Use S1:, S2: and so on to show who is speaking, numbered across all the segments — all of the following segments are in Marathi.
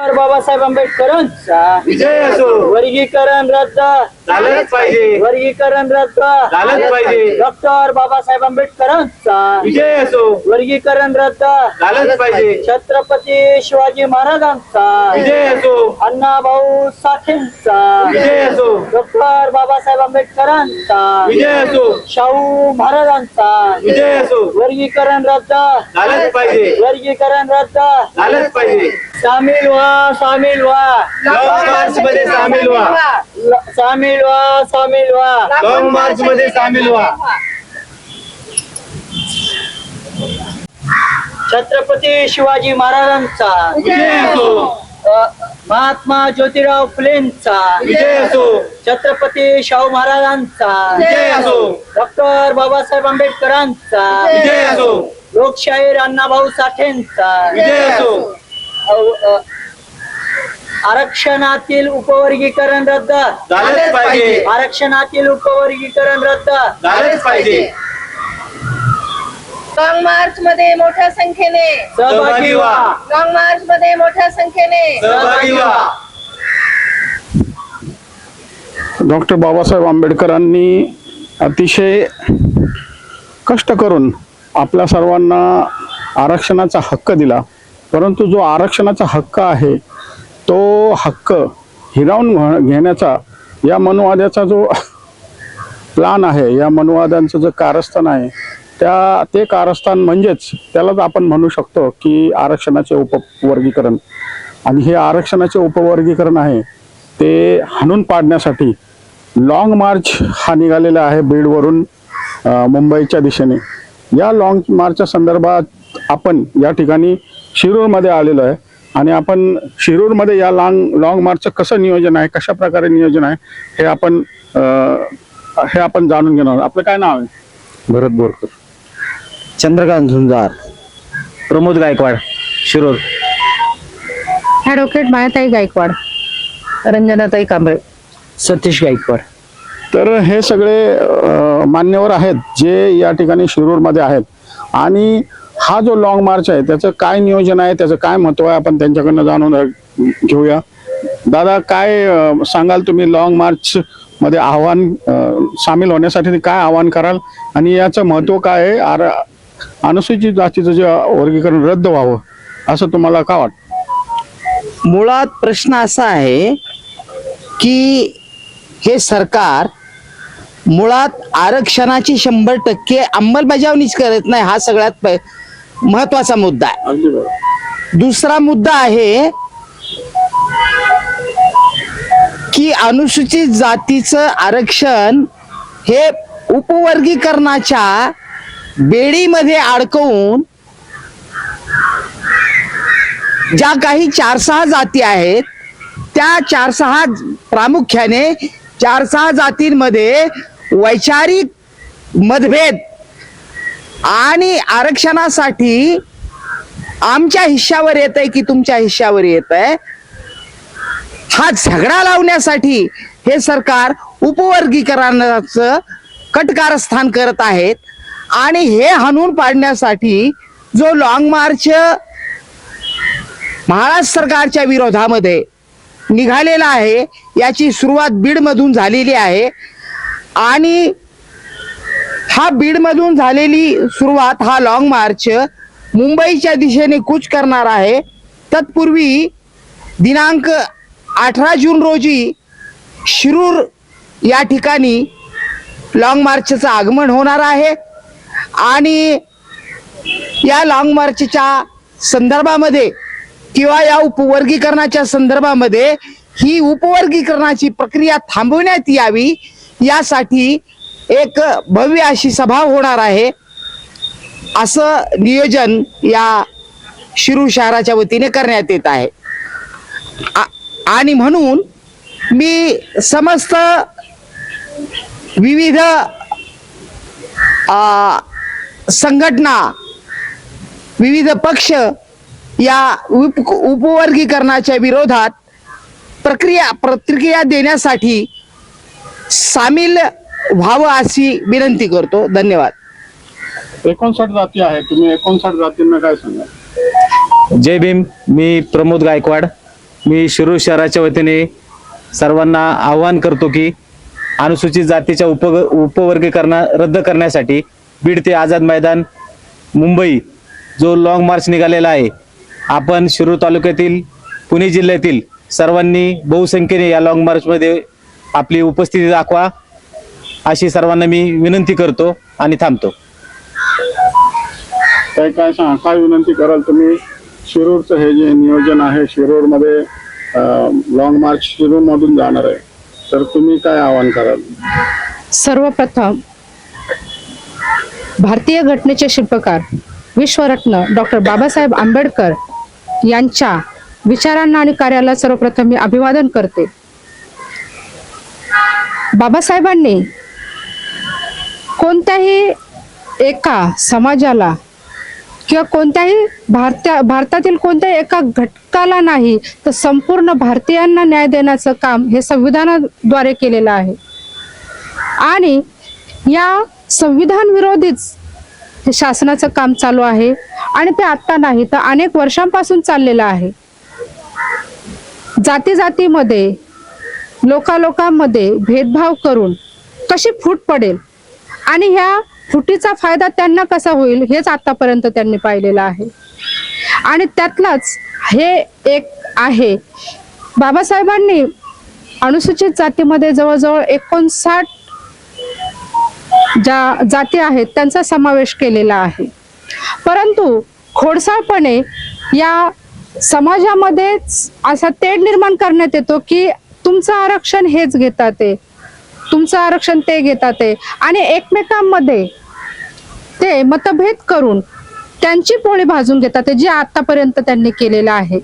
S1: डॉक्टर बाबासाहेब आंबेडकरांचा
S2: विजय असो.
S1: वर्गीकरण रद्द
S2: झालंच पाहिजे.
S1: वर्गीकरण रद्द
S2: झालंच पाहिजे.
S1: डॉक्टर बाबासाहेब आंबेडकरांचा
S2: विजय असो.
S1: वर्गीकरण रद्द
S2: झालंच पाहिजे.
S1: छत्रपती शिवाजी महाराजांचा
S2: विजय असो.
S1: अण्णाभाऊ साठेंचा
S2: विजय असो.
S1: डॉक्टर बाबासाहेब आंबेडकरांचा
S2: विजय असो.
S1: शाहू महाराजांचा
S2: विजय असो.
S1: वर्गीकरण रद्द
S2: झालंच पाहिजे.
S1: वर्गीकरण रद्द
S2: झालंच पाहिजे.
S1: सामील व्हा सामील व्हा
S2: लॉंग मार्च मध्ये सामील व्हा.
S1: सामील व्हा सामील व्हा
S2: लॉंग मार्च मध्ये सामील व्हा.
S1: छत्रपती शिवाजी महाराजांचा
S2: विजय असो.
S1: महात्मा ज्योतिराव फुलेंचा
S2: विजय असो.
S1: छत्रपती शाहू महाराजांचा
S2: विजय असो.
S1: डॉक्टर बाबासाहेब आंबेडकरांचा
S2: विजय असो.
S1: लोकशाहीर अण्णाभाऊ साठेंचा
S2: विजय असो.
S1: आरक्षणातील उपवर्गीकरण रद्द
S2: झालंच पाहिजे.
S1: आरक्षणातील उपवर्गीकरण रद्द
S2: झालंच पाहिजे.
S3: लॉंग मार्च मध्ये मोठ्या संख्येने
S1: सहभागी व्हा
S3: लॉंग मार्च मध्ये मोठ्या संख्येने
S2: सहभागी व्हा.
S4: डॉक्टर बाबासाहेब आंबेडकरांनी अतिशय कष्ट करून आपल्या सर्वांना आरक्षणाचा हक्क दिला, परंतु जो आरक्षणाचा हक्क आहे तो हक्क हिरावून घेण्याचा या मनुवाद्याचा जो प्लान आहे, या मनुवाद्यांचं जे कारस्थान आहे, ते कारस्थान म्हणजेच त्यालाच आपण म्हणू शकतो की आरक्षणाचे उपवर्गीकरण. आणि हे आरक्षणाचे उपवर्गीकरण आहे ते हाणून पाडण्यासाठी लॉंग मार्च हा निघालेला आहे बीडवरून मुंबईच्या दिशेने. या लॉंग मार्चच्या संदर्भात आपण या ठिकाणी शिरूरमध्ये आलेलो आहे आणि आपण शिरूरमध्ये या लॉंग मार्चचं कसं नियोजन आहे, कशा प्रकारे नियोजन आहे हे आपण जाणून घेणार. आपलं काय नाव आहे?
S5: भरत बोरकर, चंद्रकांत झुंजार, प्रमोद गायकवाड, शिरूर.
S3: ऍडव्होकेट मायाताई गायकवाड, रंजनाताई कांबळे,
S1: सतीश गायकवाड.
S4: तर हे सगळे मान्यवर आहेत जे या ठिकाणी शिरूरमध्ये आहेत. आणि हा जो लॉंग मार्च आहे त्याचं काय नियोजन आहे, त्याचं काय महत्त्व आहे, आपण त्यांच्याकडनं जाणून घेऊया. दादा, काय सांगाल तुम्ही लॉंग मार्च मध्ये सामील होण्यासाठी काय आव्हान कराल आणि याचं महत्त्व काय आहे? अनुसूचित जातीचं जे वर्गीकरण रद्द व्हावं असं तुम्हाला का वाटतं?
S5: मुळात प्रश्न असा आहे की हे सरकार मुळात आरक्षणाची 100% अंमलबजावणीच करत नाही. हा सगळ्यात महत्वाचा मुद्दा आहे. दुसरा मुद्दा आहे की अनुसूचित जातीचं आरक्षण हे उपवर्गीकरणाच्या बेडीमध्ये अडकवून ज्या काही 4-6 जाती आहेत त्या 4-6 प्रामुख्याने 4-6 जातींमध्ये वैचारिक मतभेद आणि आरक्षणासाठी आमच्या हिश्श्यावर येत आहे की तुमच्या हिश्श्यावर येत आहे हा झगडा लावण्यासाठी हे सरकार उपवर्गीकरणाचं कटकारस्थान करत आहेत. आणि हे हाणून पाडण्यासाठी जो लॉंग मार्च महाराष्ट्र सरकारच्या विरोधामध्ये निघालेला आहे याची सुरुवात बीडमधून झालेली आहे. आणि हा बीडमधून झालेली सुरुवात, हा लॉंग मार्च मुंबईच्या दिशेने कूच करणार आहे. तत्पूर्वी दिनांक 18 जून रोजी शिरूर या ठिकाणी लॉंग मार्चचं आगमन होणार आहे. आणि या लॉंग मार्चच्या संदर्भामध्ये किंवा या उपवर्गीकरणाच्या संदर्भामध्ये ही उपवर्गीकरणाची प्रक्रिया थांबवण्यात यावी यासाठी एक भव्य अशी सभा होणार आहे असं नियोजन या शिरूर शहराच्या वतीने करण्यात येत आहे. आणि म्हणून मी समस्त विविध संघटना, विविध पक्ष या उपवर्गीकरणाच्या विरोधात प्रतिक्रिया देण्यासाठी सामील व्हावं अशी विनंती करतो. धन्यवाद.
S4: 59 जाती आहे, तुम्ही 59 जातींना काय सांगा?
S6: जय भीम. मी प्रमोद गायकवाड, मी शिरूर शहराच्या वतीने सर्वांना आवाहन करतो की अनुसूचित जातीच्या उपवर्गीकरण रद्द करण्यासाठी बीड ते आझाद मैदान मुंबई जो लॉंग मार्च निघालेला आहे, आपण शिरूर तालुक्यातील पुणे जिल्ह्यातील सर्वांनी बहुसंख्येने या लॉंग मार्चमध्ये आपली उपस्थिती दाखवा अशी सर्वांना मी विनंती करतो आणि थांबतो.
S4: काय विनंती कराल तुम्ही? शिरूरचं हे जे नियोजन आहे, शिरूरमध्ये लॉंग मार्च शिरूरमधून जाणार आहे, तर तुम्ही काय आवाहन कराल?
S3: सर्वप्रथम भारतीय घटनेचे शिल्पकार विश्वरत्न डॉक्टर बाबासाहेब आंबेडकर यांच्या विचारांना आणि कार्याला सर्वप्रथम मी अभिवादन करते. बाबासाहेबांनी कोणत्याही एका समाजाला किंवा कोणत्याही भारतातील कोणत्याही एका घटकाला नाही तर संपूर्ण भारतीयांना न्याय देण्याचं काम हे संविधानाद्वारे केलेलं आहे. आणि या संविधान विरोधीच हे शासनाचं काम चालू आहे आणि ते आत्ता नाही तर अनेक वर्षांपासून चाललेलं आहे. जाती जातीमध्ये लोकांमध्ये भेदभाव करून कशी फूट पडेल आणि ह्या फुटीचा फायदा त्यांना कसा होईल हेच आतापर्यंत त्यांनी पाहिलेलं आहे. आणि त्यातलाच हे एक आहे, बाबासाहेबांनी अनुसूचित जातीमध्ये जवळजवळ 59 ज्या जाती आहेत त्यांचा समावेश केलेला आहे. परंतु खोडसाळपणे या समाजामध्येच असा तेढ निर्माण करण्यात येतो की तुमचं आरक्षण हेच घेतात ते, तुमचं आरक्षण ते घेतात ते, आणि एकमेकांमध्ये ते मतभेद करून त्यांची पोळी भाजून घेतात, जे आतापर्यंत त्यांनी केलेलं आहे.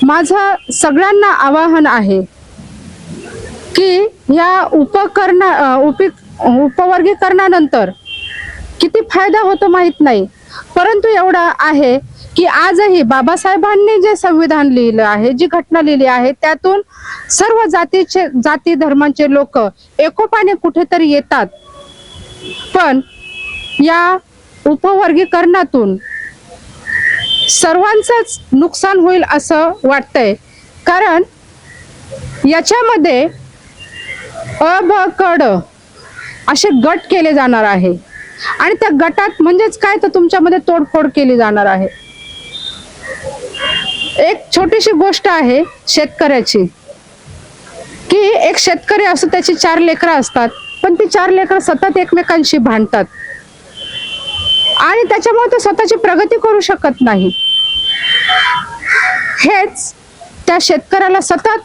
S3: माझं सगळ्यांना आवाहन आहे की या उपवर्गीकरणानंतर किती फायदा होतो माहित नाही, परंतु एवढं आहे की आजही बाबासाहेबांनी जे संविधान लिहिलं आहे, जी घटना लिहिली आहे, त्यातून सर्व जाती धर्मांचे लोक एकोपाने कुठेतरी येतात. पण या उपवर्गीकरणातून सर्वांचंच नुकसान होईल असं वाटतंय. कारण याच्यामध्ये अ ब क ड असे गट केले जाणार आहे आणि त्या गटात म्हणजेच काय तर तुमच्यामध्ये तोडफोड केली जाणार आहे. एक छोटीशी गोष्ट आहे शेतकऱ्याची की एक शेतकरी असो, त्याची 4 लेकरं असतात, पण ती 4 लेकरं सतत एकमेकांशी भांडतात आणि त्याच्यामुळे तो स्वतःची प्रगती करू शकत नाही. हेच त्या शेतकऱ्याला सतत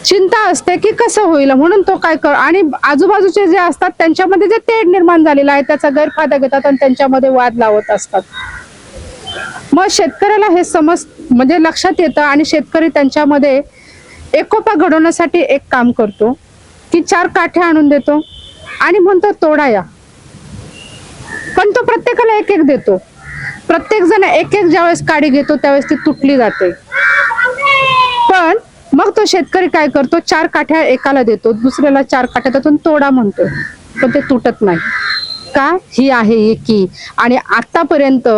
S3: चिंता असते की कसं होईल, म्हणून तो काय कर, आणि आजूबाजूचे जे असतात त्यांच्यामध्ये जे तेढ निर्माण झालेला आहे त्याचा गैरफायदा घेतात आणि त्यांच्यामध्ये वाद लावत असतात. मग शेतकऱ्याला हे म्हणजे लक्षात येतं आणि शेतकरी त्यांच्यामध्ये एकोपा घडवण्यासाठी एक काम करतो की 4 काठे आणून देतो आणि म्हणतो तोडा या. पण तो प्रत्येकाला एक देतो. प्रत्येक जण एक ज्यावेळेस काडी घेतो त्यावेळेस ती तुटली जाते. पण मग तो शेतकरी काय करतो, 4 काठ्या एकाला देतो, दुसऱ्याला 4 काठ्या त्यातून तोडा म्हणतो, पण ते तुटत नाही. का? ही आहे एकी. आणि आतापर्यंत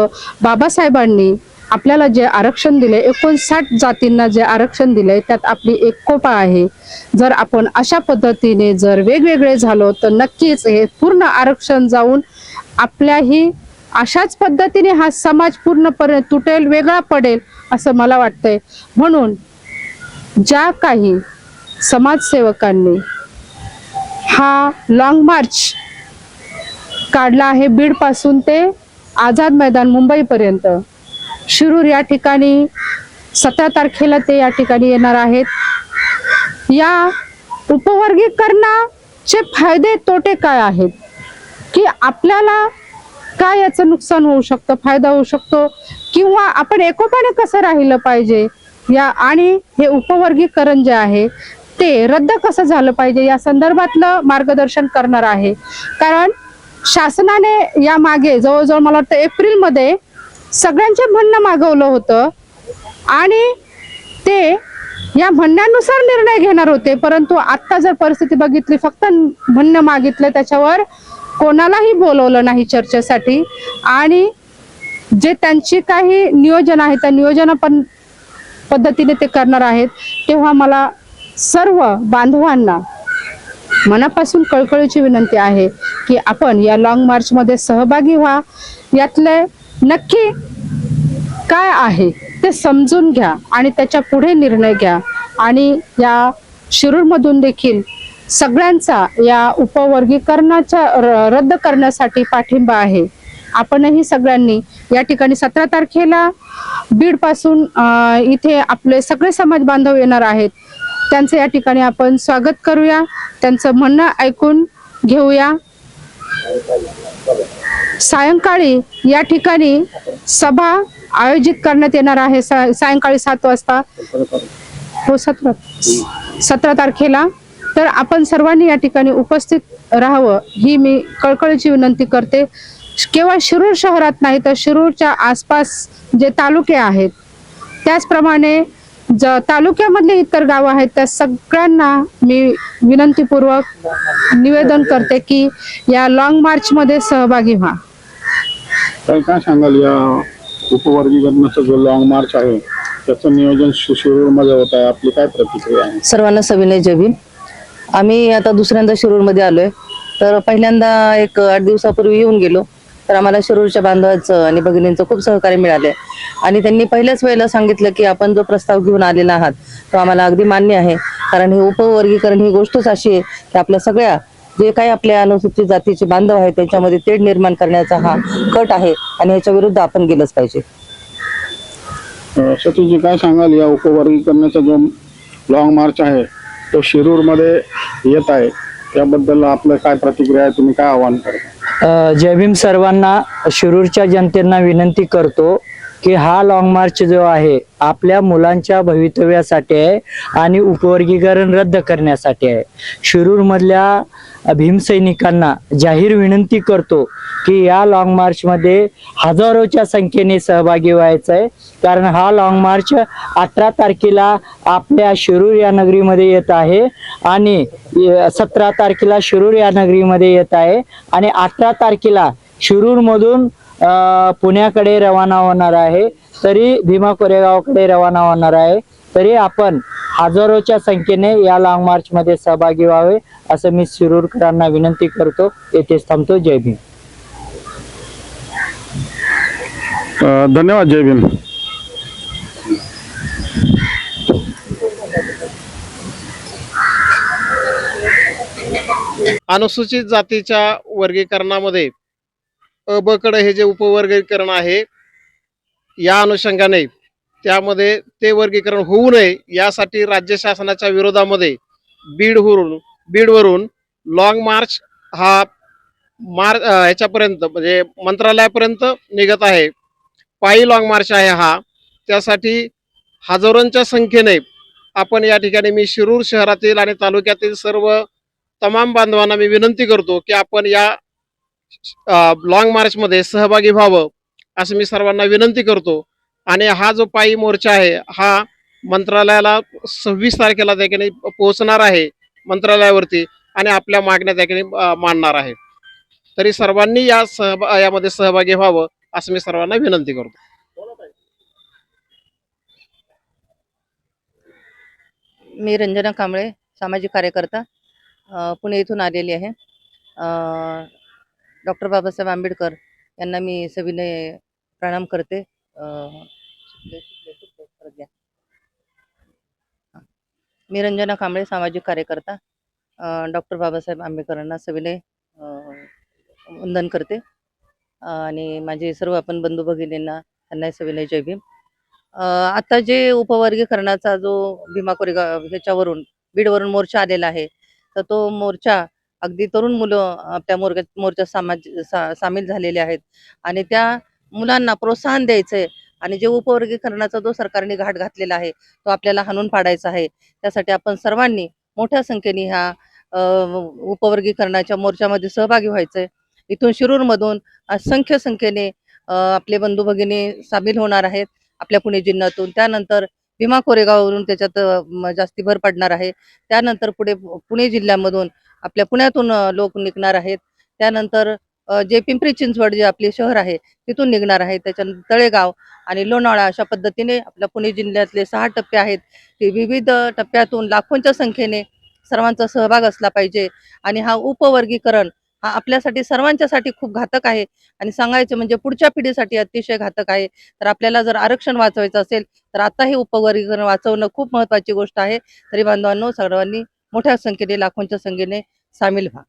S3: बाबासाहेबांनी आपल्याला जे आरक्षण दिले, 59 जातींना जे आरक्षण दिले, त्यात आपली एकोपा आहे. जर आपण अशा पद्धतीने जर वेगवेगळे झालो तर नक्कीच हे पूर्ण आरक्षण जाऊन आपल्याही अशाच पद्धतीने हा समाज पूर्णपणे तुटेल, वेगळा पडेल असं मला वाटतंय. म्हणून ज्या काही समाजसेवकांनी हा लॉंग मार्च काढला आहे बीड पासून ते आझाद मैदान मुंबईपर्यंत, शिरूर या ठिकाणी 17 तारखेला ते या ठिकाणी येणार आहेत. या उपवर्गीकरणाचे फायदे तोटे काय आहेत, की आपल्याला काय याचं नुकसान होऊ शकतं, फायदा होऊ शकतो, किंवा आपण एकोपाने कसं राहिलं पाहिजे या, आणि हे उपवर्गीकरण जे आहे ते रद्द कसं झालं पाहिजे या संदर्भातलं मार्गदर्शन करणार आहे. कारण शासनाने या मागे जवळजवळ मला वाटतं एप्रिलमध्ये सगळ्यांचे म्हणणं मागवलं होतं आणि ते या म्हणण्यानुसार निर्णय घेणार होते. परंतु आता जर परिस्थिती बघितली, फक्त म्हणणं मागितलं, त्याच्यावर कोणालाही बोलवलं नाही चर्चेसाठी. आणि जे त्यांची काही नियोजन आहे त्या नियोजन पण पद्धतीने ते करणार आहेत, तेव्हा मला सर्व बांधवांना मनापासून कळकळीची विनंती आहे की आपण या लॉंग मार्च मध्ये सहभागी व्हा. यातले नक्की काय आहे ते समजून घ्या आणि त्याच्या पुढे निर्णय घ्या. आणि या शिरूरमधून देखील सगळ्यांचा या उपवर्गीकरणाच्या रद्द करण्यासाठी पाठिंबा आहे. आपणही सगळ्यांनी या ठिकाणी 17 तारखेला बीड पासून इथे आपले सगळे समाज बांधव येणार आहेत. त्यांचं या ठिकाणी आपण स्वागत करूया, त्यांचं म्हणणं ऐकून घेऊया. सायंकाळी या ठिकाणी सभा आयोजित करण्यात येणार आहे सायंकाळी 7 वाजता. हो 17 तारखेला. तर आपण सर्वांनी या ठिकाणी उपस्थित राहावं ही मी कळकळीची विनंती करते. केवळ शिरूर शहरात नाही तर शिरूरच्या आसपास जे तालुके आहेत, त्याचप्रमाणे तालुक्यामधले इतर गावं आहेत, त्या सगळ्यांना मी विनंतीपूर्वक निवेदन करते की या लॉंग मार्च मध्ये सहभागी व्हा.
S4: तर काय सांगाल या उपवर्गीकरणाचा जो लॉंग मार्च आहे त्याचं नियोजन शिरूरमध्ये होत आहे, आपली काय प्रतिक्रिया आहे?
S7: सर्वांना सविनय जय भीम. आम्ही आता दुसऱ्यांदा शिरूरमध्ये आलोय. तर पहिल्यांदा एक 8 दिवसापूर्वी येऊन गेलो, तर आम्हाला शिरूरच्या बांधवांचं आणि भगिनींचं खूप सहकार्य मिळाले आणि त्यांनी पहिल्याच वेळेला सांगितलं की आपण जो प्रस्ताव घेऊन आलेला आहात तो आम्हाला अगदी मान्य आहे. कारण हे उपवर्गीकरण ही गोष्टच अशी आहे की आपल्या सगळ्या जे काही आपल्या अनुसूचित जातीचे बांधव आहेत त्याच्यामध्ये तेढ निर्माण करण्याचा हा कट आहे आणि याच्या विरुद्ध आपण गेलंच पाहिजे.
S4: सतीजी काय सांगाल या उपवर्गीकरणाचा जो लॉंग मार्च आहे तो शिरूरमध्ये येत आहे, त्याबद्दल आपलं काय प्रतिक्रिया आहे, तुम्ही काय आवाहन करता?
S1: जय भीम. सर्वांना शिरूरच्या जनतेला विनंती करतो की हा लॉंग मार्च जो आहे आपल्या मुलांच्या भवितव्यासाठी आहे आणि उपवर्गीकरण रद्द करण्यासाठी आहे. शिरूरमधल्या भीमसैनिकांना जाहीर विनंती करतो की या लॉंग मार्चमध्ये हजारोच्या संख्येने सहभागी व्हायचं आहे. कारण हा लॉंग मार्च 18 तारखेला आपल्या शिरूर या नगरीमध्ये येत आहे आणि 17 तारखेला शिरूर या नगरीमध्ये येत आहे आणि 18 तारखेला शिरूरमधून पुण्याकडे रवाना होणार आहे, तरी भीमा कोरेगावकडे रवाना होणार आहे. तरी आपण हजारोच्या संख्येने या लॉंग मार्च मध्ये सहभागी व्हावे असं मी शिरूरकरांना विनंती करतो. येथेच थांबतो. जय भीम.
S4: धन्यवाद. जय भीम.
S8: अनुसूचित जातीच्या वर्गीकरणामध्ये अ ब कडे हे जे उपवर्गीकरण आहे या अनुषंगाने त्यामध्ये ते वर्गीकरण होऊ नये यासाठी राज्य शासनाच्या विरोधामध्ये बीडवरून लॉंग मार्च हा ह्याच्यापर्यंत म्हणजे मंत्रालयापर्यंत निघत आहे. पायी लॉंग मार्च आहे हा. त्यासाठी हजारोंच्या संख्येने आपण या ठिकाणी मी शिरूर शहरातील आणि तालुक्यातील सर्व तमाम बांधवांना मी विनंती करतो की आपण या लॉंग मार्च मध्ये सहभागी व्हावं असं मी सर्वांना विनंती करतो. आणि हा जो पायी मोर्चा आहे हा मंत्रालयाला 26 तारखेला त्या ठिकाणी पोहोचणार आहे मंत्रालयावरती आणि आपल्या मागण्या त्या ठिकाणी मांडणार आहे. तरी सर्वांनी यामध्ये सहभागी व्हावं असं मी सर्वांना विनंती करतो.
S7: मी रंजना कांबळे, सामाजिक कार्यकर्ता, पुणे येथून आलेली आहे. डॉक्टर बाबासाहेब आंबेडकर यांना मी सविनय प्रणाम करते. मी रंजना कांबळे, सामाजिक कार्यकर्ता, डॉक्टर बाबासाहेब आंबेडकरांना सविनय वंदन करते आणि माझे सर्व आपण बंधू भगिनींना त्यांना सविनय जय भीम. आता जे उपवर्गीकरणाचा जो भीमा कोरेगाव ह्याच्यावरून बीडवरून मोर्चा आलेला आहे तर तो मोर्चा अगदी तरुण मुलं आपल्या मोर्चात सामील झालेले आहेत आणि त्या मुलांना प्रोत्साहन द्यायचंय आणि जे उपवर्गीकरणाचा जो सरकारने घाट घातलेला आहे तो आपल्याला हाणून पाडायचा आहे. त्यासाठी आपण सर्वांनी मोठ्या संख्येने ह्या उपवर्गीकरणाच्या मोर्चामध्ये सहभागी व्हायचंय. इथून शिरूरमधून असंख्य संख्येने आपले बंधू भगिनी सामील होणार आहेत आपल्या पुणे जिल्ह्यातून. त्यानंतर भीमा कोरेगाववरून त्याच्यात जास्ती भर पडणार आहे. त्यानंतर पुढे पुणे जिल्ह्यामधून आपल्या पुण्यातून लोक निघणार आहेत. त्यानंतर जे पिंपरी चिंचवड जे आपले शहर आहे तिथून निघणार आहे. त्याच्यानंतर तळेगाव आणि लोणावळा अशा पद्धतीने आपल्या पुणे जिल्ह्यातले 6 टप्पे आहेत. ते विविध टप्प्यातून लाखोंच्या संख्येने सर्वांचा सहभाग असला पाहिजे. आणि हा उपवर्गीकरण हा आपल्यासाठी सर्वांच्यासाठी खूप घातक आहे आणि सांगायचं म्हणजे पुढच्या पिढीसाठी अतिशय घातक आहे. तर आपल्याला जर आरक्षण वाचवायचं असेल तर आता हे उपवर्गीकरण वाचवणं खूप महत्त्वाची गोष्ट आहे. तरी बांधवांनो, सर्वांनी मोठ्या संख्येने लाखोंच्या संख्येने सामील व्हा.